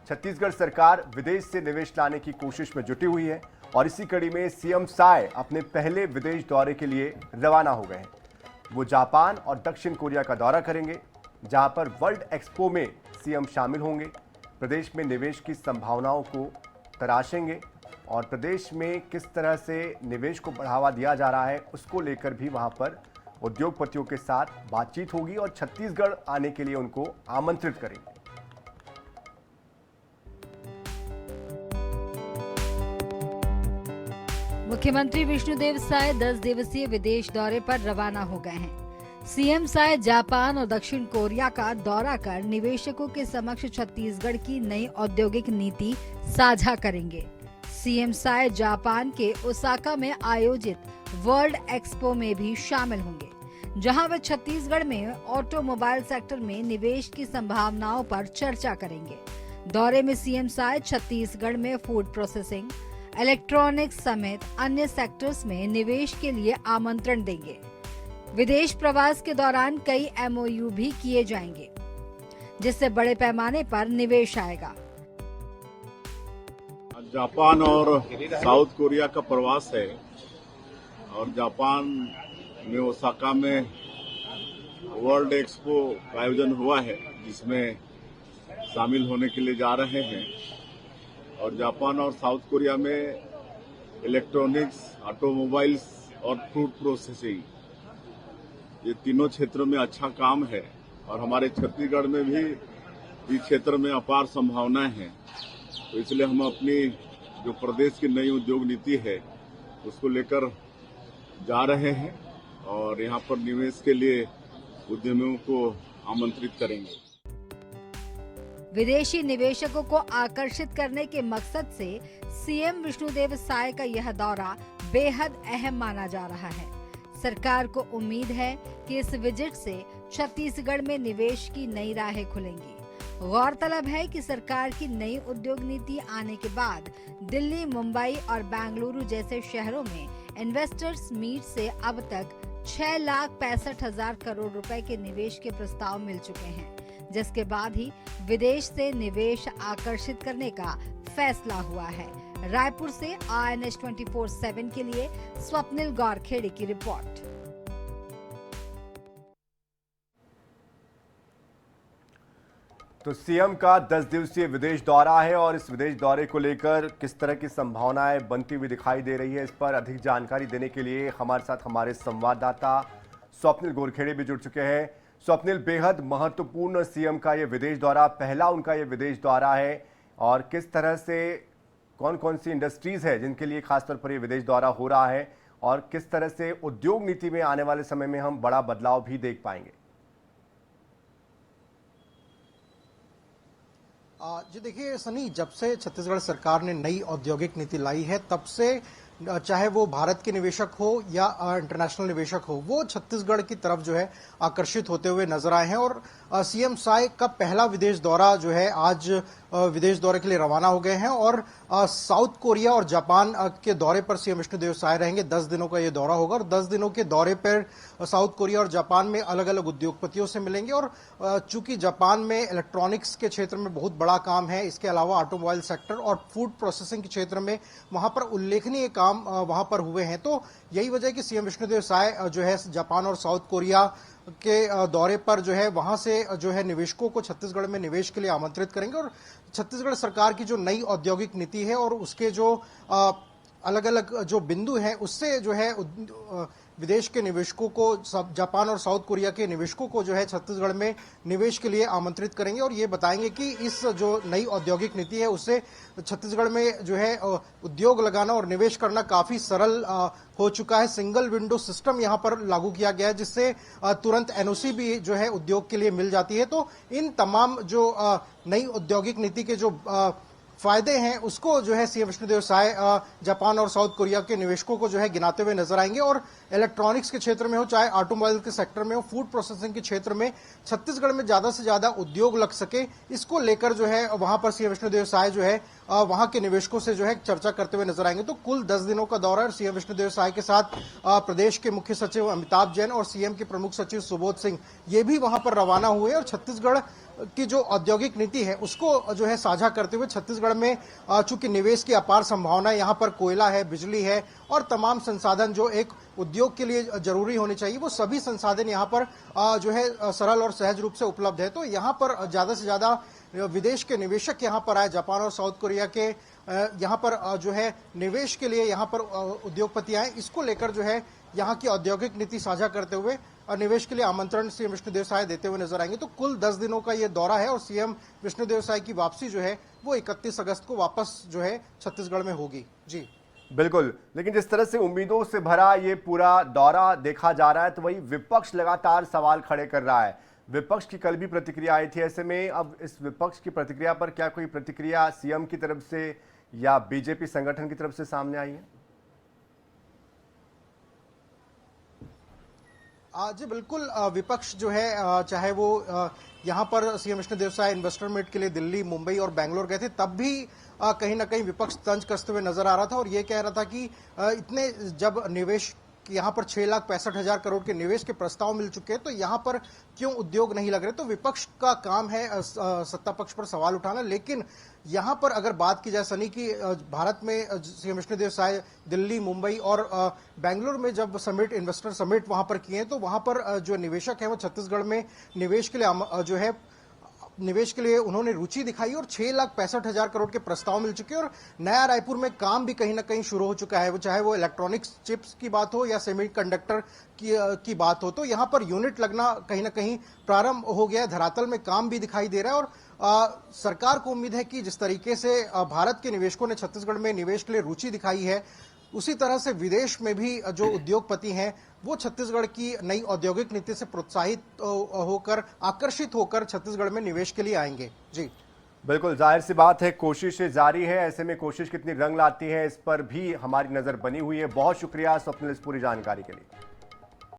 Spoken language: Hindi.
छत्तीसगढ़ सरकार विदेश से निवेश लाने की कोशिश में जुटी हुई है और इसी कड़ी में सीएम साय अपने पहले विदेश दौरे के लिए रवाना हो गए हैं। वो जापान और दक्षिण कोरिया का दौरा करेंगे, जहां पर वर्ल्ड एक्सपो में सीएम शामिल होंगे, प्रदेश में निवेश की संभावनाओं को तराशेंगे और प्रदेश में किस तरह से निवेश को बढ़ावा दिया जा रहा है उसको लेकर भी वहां पर उद्योगपतियों के साथ बातचीत होगी और छत्तीसगढ़ आने के लिए उनको आमंत्रित करेंगे। मुख्यमंत्री विष्णुदेव साय 10 दिवसीय विदेश दौरे पर रवाना हो गए हैं। सीएम साय जापान और दक्षिण कोरिया का दौरा कर निवेशकों के समक्ष छत्तीसगढ़ की नई औद्योगिक नीति साझा करेंगे। सीएम साय जापान के ओसाका में आयोजित वर्ल्ड एक्सपो में भी शामिल होंगे, जहां वे छत्तीसगढ़ में ऑटोमोबाइल सेक्टर में निवेश की संभावनाओं पर चर्चा करेंगे। दौरे में सीएम साय छत्तीसगढ़ में फूड प्रोसेसिंग, इलेक्ट्रॉनिक्स समेत अन्य सेक्टर्स में निवेश के लिए आमंत्रण देंगे। विदेश प्रवास के दौरान कई एमओयू भी किए जाएंगे, जिससे बड़े पैमाने पर निवेश आएगा। जापान और साउथ कोरिया का प्रवास है और जापान में ओसाका में वर्ल्ड एक्सपो का आयोजन हुआ है, जिसमें शामिल होने के लिए जा रहे हैं। और जापान और साउथ कोरिया में इलेक्ट्रॉनिक्स, ऑटोमोबाइल्स और फूड प्रोसेसिंग, ये तीनों क्षेत्रों में अच्छा काम है और हमारे छत्तीसगढ़ में भी इस क्षेत्र में अपार संभावनाएं हैं। तो इसलिए हम अपनी जो प्रदेश की नई उद्योग नीति है उसको लेकर जा रहे हैं और यहाँ पर निवेश के लिए उद्यमियों को आमंत्रित करेंगे। विदेशी निवेशकों को आकर्षित करने के मकसद से सीएम विष्णुदेव साय का यह दौरा बेहद अहम माना जा रहा है। सरकार को उम्मीद है कि इस विजिट से छत्तीसगढ़ में निवेश की नई राहें खुलेंगी। गौरतलब है कि सरकार की नई उद्योग नीति आने के बाद दिल्ली, मुंबई और बेंगलुरु जैसे शहरों में इन्वेस्टर्स मीट से अब तक 6,65,000 करोड़ रुपए के निवेश के प्रस्ताव मिल चुके हैं, जिसके बाद ही विदेश से निवेश आकर्षित करने का फैसला हुआ है। रायपुर से INS 24/7 के लिए स्वप्निल गौरखेड़े की रिपोर्ट। तो सीएम का 10 दिवसीय विदेश दौरा है और इस विदेश दौरे को लेकर किस तरह की संभावनाएं बनती हुई दिखाई दे रही है, इस पर अधिक जानकारी देने के लिए हमारे साथ हमारे संवाददाता स्वप्निल गौरखेड़े भी जुड़ चुके हैं। स्वप्निल, बेहद महत्वपूर्ण सीएम का ये विदेश दौरा, पहला उनका ये विदेश दौरा है और किस तरह से कौन कौन सी इंडस्ट्रीज है जिनके लिए खासतौर पर ये विदेश दौरा हो रहा है और किस तरह से उद्योग नीति में आने वाले समय में हम बड़ा बदलाव भी देख पाएंगे? जी देखिए सनी, जब से छत्तीसगढ़ सरकार ने नई औद्योगिक नीति लाई है तब से चाहे वो भारत के निवेशक हो या इंटरनेशनल निवेशक हो, वो छत्तीसगढ़ की तरफ जो है आकर्षित होते हुए नजर आए हैं। और सीएम साय का पहला विदेश दौरा जो है आज विदेश दौरे के लिए रवाना हो गए हैं और साउथ कोरिया और जापान के दौरे पर सीएम विष्णुदेव साय रहेंगे। 10 दिनों का ये दौरा होगा और 10 दिनों के दौरे पर साउथ कोरिया और जापान में अलग अलग उद्योगपतियों से मिलेंगे। और चूंकि जापान में इलेक्ट्रॉनिक्स के क्षेत्र में बहुत बड़ा काम है, इसके अलावा ऑटोमोबाइल सेक्टर और फूड प्रोसेसिंग के क्षेत्र में वहां पर उल्लेखनीय काम वहां पर हुए हैं। तो यही वजह है कि सीएम विष्णुदेव साय जो है जापान और साउथ कोरिया के दौरे पर जो है वहां से जो है निवेशकों को छत्तीसगढ़ में निवेश के लिए आमंत्रित करेंगे। और छत्तीसगढ़ सरकार की जो नई औद्योगिक नीति है और उसके जो अलग अलग जो बिंदु हैं उससे जो है विदेश के निवेशकों को, जापान और साउथ कोरिया के निवेशकों को जो है छत्तीसगढ़ में निवेश के लिए आमंत्रित करेंगे और ये बताएंगे कि इस जो नई औद्योगिक नीति है उससे छत्तीसगढ़ में जो है उद्योग लगाना और निवेश करना काफी सरल हो चुका है। सिंगल विंडो सिस्टम यहां पर लागू किया गया है, जिससे तुरंत एनओसी भी जो है उद्योग के लिए मिल जाती है। तो इन तमाम जो नई औद्योगिक नीति के जो फायदे हैं उसको जो है सीएम विष्णुदेव साय जापान और साउथ कोरिया के निवेशकों को जो है गिनाते हुए नजर आएंगे। और इलेक्ट्रॉनिक्स के क्षेत्र में हो, चाहे ऑटोमोबाइल के सेक्टर में हो, फूड प्रोसेसिंग के क्षेत्र में छत्तीसगढ़ में ज्यादा से ज्यादा उद्योग लग सके, इसको लेकर जो है वहां पर सीएम विष्णुदेव साय जो है वहां के निवेशकों से जो है चर्चा करते हुए नजर आएंगे। तो कुल 10 दिनों का दौरा सीएम विष्णुदेव साय के साथ प्रदेश के मुख्य सचिव अमिताभ जैन और सीएम के प्रमुख सचिव सुबोध सिंह ये भी वहां पर रवाना हुए और छत्तीसगढ़ की जो औद्योगिक नीति है उसको जो है साझा करते हुए छत्तीसगढ़ में चूंकि निवेश की अपार संभावना है, यहाँ पर कोयला है, बिजली है और तमाम संसाधन जो एक उद्योग के लिए जरूरी होने चाहिए वो सभी संसाधन यहाँ पर जो है सरल और सहज रूप से उपलब्ध है। तो यहाँ पर ज्यादा से ज्यादा विदेश के निवेशक यहाँ पर आए, जापान और साउथ कोरिया के यहाँ पर जो है निवेश के लिए यहाँ पर उद्योगपति आए, इसको लेकर जो है यहाँ की औद्योगिक नीति साझा करते हुए निवेश के लिए आमंत्रण सीएम विष्णुदेव साय देते हुए नजर आएंगे। तो कुल 10 दिनों का ये दौरा है और सीएम विष्णुदेव साय की वापसी जो है वो 31 अगस्त को वापस जो है छत्तीसगढ़ में होगी। जी बिल्कुल, लेकिन जिस तरह से उम्मीदों से भरा ये पूरा दौरा देखा जा रहा है तो वही विपक्ष लगातार सवाल खड़े कर रहा है। विपक्ष की कल भी प्रतिक्रिया आई थी, ऐसे में अब इस विपक्ष की प्रतिक्रिया पर क्या कोई प्रतिक्रिया सीएम की तरफ से या बीजेपी संगठन की तरफ से सामने आई है? जी बिल्कुल, विपक्ष जो है चाहे वो यहाँ पर CM Vishnudeo Sai investor meet के लिए दिल्ली, मुंबई और बेंगलोर गए थे, तब भी कहीं ना कहीं विपक्ष तंज कसते हुए नजर आ रहा था और ये कह रहा था कि इतने जब निवेश यहाँ पर 6,65,000 करोड़ के निवेश के प्रस्ताव मिल चुके हैं तो यहाँ पर क्यों उद्योग नहीं लग रहे। तो विपक्ष का काम है सत्ता पक्ष पर सवाल उठाना, लेकिन यहाँ पर अगर बात की जाए सनी की भारत में सीएम विष्णुदेव साय दिल्ली, मुंबई और बेंगलुरु में जब समिट, इन्वेस्टर समिट वहां पर किए तो वहां पर जो निवेशक है वो छत्तीसगढ़ में निवेश के लिए जो है निवेश के लिए उन्होंने रुचि दिखाई और 6,65,000 करोड़ के प्रस्ताव मिल चुके हैं और नया रायपुर में काम भी कहीं ना कहीं शुरू हो चुका है, वो चाहे वो इलेक्ट्रॉनिक्स चिप्स की बात हो या सेमीकंडक्टर की बात हो। तो यहाँ पर यूनिट लगना कहीं ना कहीं प्रारंभ हो गया है, धरातल में काम भी दिखाई दे रहा है और सरकार को उम्मीद है कि जिस तरीके से भारत के निवेशकों ने छत्तीसगढ़ में निवेश के लिए रुचि दिखाई है उसी तरह से विदेश में भी जो उद्योगपति हैं वो छत्तीसगढ़ की नई औद्योगिक नीति से प्रोत्साहित होकर, आकर्षित होकर छत्तीसगढ़ में निवेश के लिए आएंगे। जी बिल्कुल, जाहिर सी बात है, कोशिशें जारी है। ऐसे में कोशिश कितनी रंग लाती है इस पर भी हमारी नजर बनी हुई है। बहुत शुक्रिया स्वप्निल इस पूरी जानकारी के लिए।